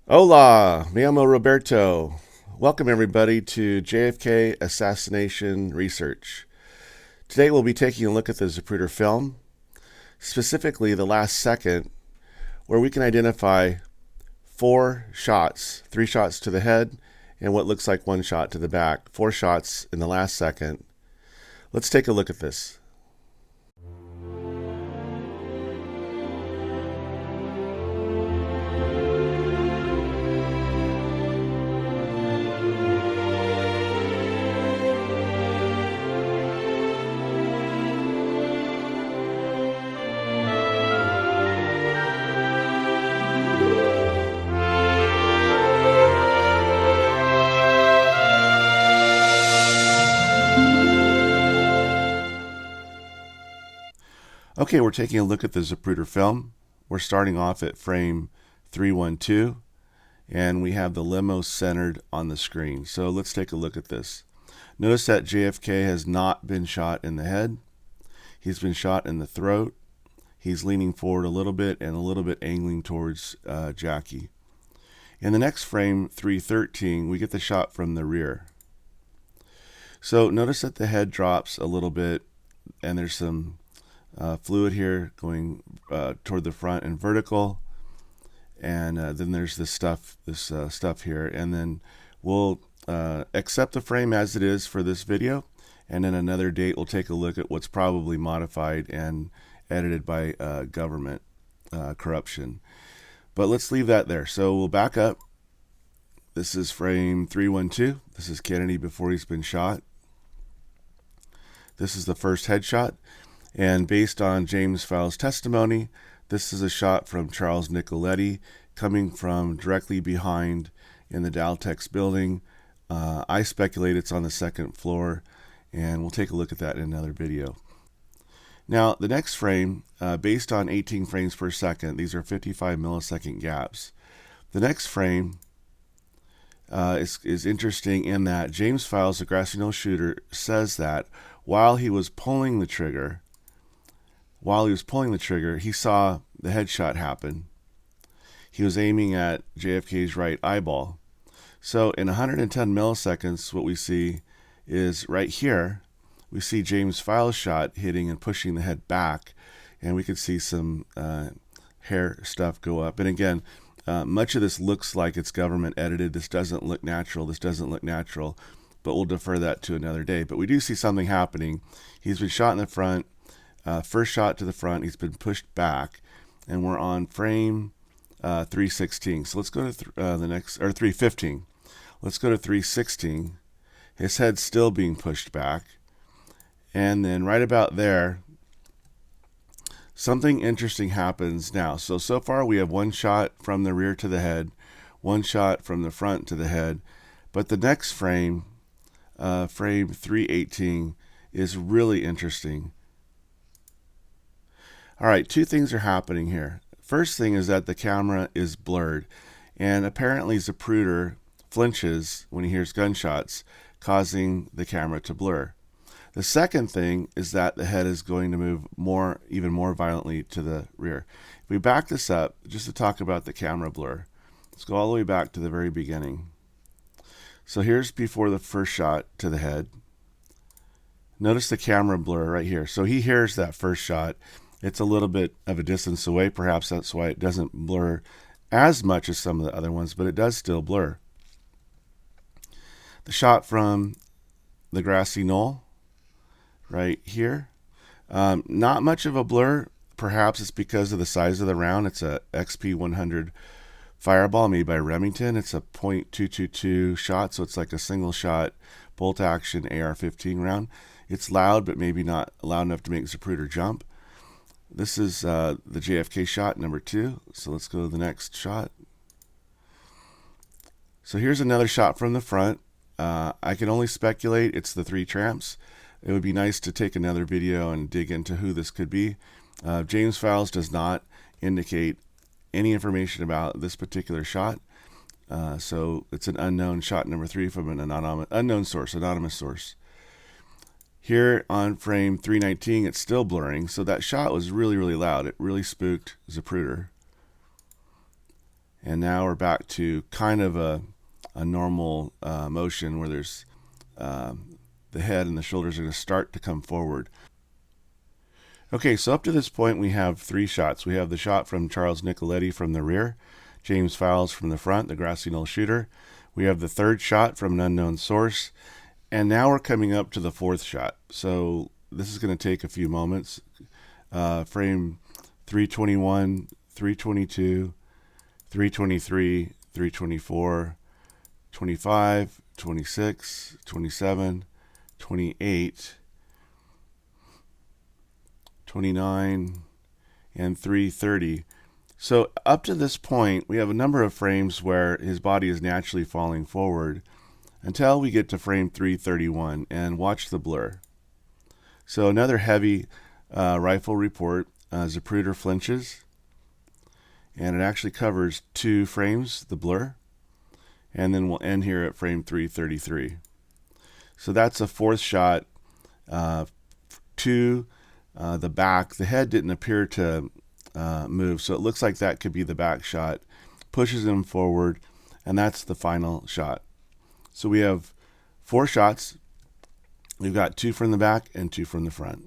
Hola, me llamo Roberto. Welcome everybody to JFK Assassination Research. Today we'll be taking a look at the Zapruder film, specifically the last second, where we can identify four shots, three shots to the head and what looks like one shot to the back, four shots in the last second. Let's take a look at this. Okay, we're taking a look at the Zapruder film. We're starting off at frame 312, and we have the limo centered on the screen. So let's take a look at this. Notice that JFK has not been shot in the head. He's been shot in the throat. He's leaning forward a little bit and a little bit angling towards Jackie. In the next frame, 313, we get the shot from the rear. So notice that the head drops a little bit, and there's some fluid here going toward the front and vertical, and then there's this stuff here, and then we'll accept the frame as it is for this video, and then another date we'll take a look at what's probably modified and edited by government corruption. But let's leave that there. So we'll back up. This is frame 312. This is Kennedy before he's been shot. This is the first headshot. And based on James Files' testimony, this is a shot from Charles Nicoletti coming from directly behind in the Daltex building. I speculate it's on the second floor, and we'll take a look at that in another video. Now, the next frame, based on 18 frames per second, these are 55 millisecond gaps. The next frame is interesting in that James Files, the grassy knoll shooter, says that while he was pulling the trigger, he saw the headshot happen. He was aiming at JFK's right eyeball. So in 110 milliseconds, what we see is right here, we see James Files' shot hitting and pushing the head back, and we could see some hair stuff go up. And again, much of this looks like it's government edited. This doesn't look natural. But we'll defer that to another day. But we do see something happening. He's been shot in the front. First shot to the front, he's been pushed back, and we're on frame 316. So let's go to the next, or 315. Let's go to 316. His head's still being pushed back, and then right about there, something interesting happens now. So far we have one shot from the rear to the head, one shot from the front to the head, but the next frame, frame 318, is really interesting. All right, two things are happening here. First thing is that the camera is blurred, and apparently Zapruder flinches when he hears gunshots, causing the camera to blur. The second thing is that the head is going to move even more violently to the rear. If we back this up, just to talk about the camera blur, let's go all the way back to the very beginning. So here's before the first shot to the head. Notice the camera blur right here. So he hears that first shot. It's a little bit of a distance away. Perhaps that's why it doesn't blur as much as some of the other ones, but it does still blur. The shot from the grassy knoll right here, not much of a blur. Perhaps it's because of the size of the round. It's a XP100 fireball made by Remington. It's a .222 shot, so it's like a single shot bolt action AR-15 round. It's loud, but maybe not loud enough to make Zapruder jump. This is the JFK shot number 2. So let's go to the next shot. So here's another shot from the front. I can only speculate it's the three tramps. It would be nice to take another video and dig into who this could be. James Files does not indicate any information about this particular shot. So it's an unknown shot number 3 from an anonymous source. Here on frame 319, it's still blurring, so that shot was really, really loud. It really spooked Zapruder. And now we're back to kind of a normal motion where there's the head and the shoulders are going to start to come forward. Okay, so up to this point we have 3 shots. We have the shot from Charles Nicoletti from the rear, James Fowles from the front, the grassy knoll shooter. We have the 3rd shot from an unknown source, and now we're coming up to the 4th shot. So this is going to take a few moments. Frame 321, 322, 323, 324, 25, 26, 27, 28, 29, and 330. So up to this point, we have a number of frames where his body is naturally falling forward until we get to frame 331, and watch the blur. So another heavy rifle report. Zapruder flinches, and it actually covers 2 frames, the blur, and then we'll end here at frame 333. So that's a 4th shot to the back. The head didn't appear to move, so it looks like that could be the back shot. Pushes him forward, and that's the final shot. So we have 4 shots. We've got 2 from the back and 2 from the front.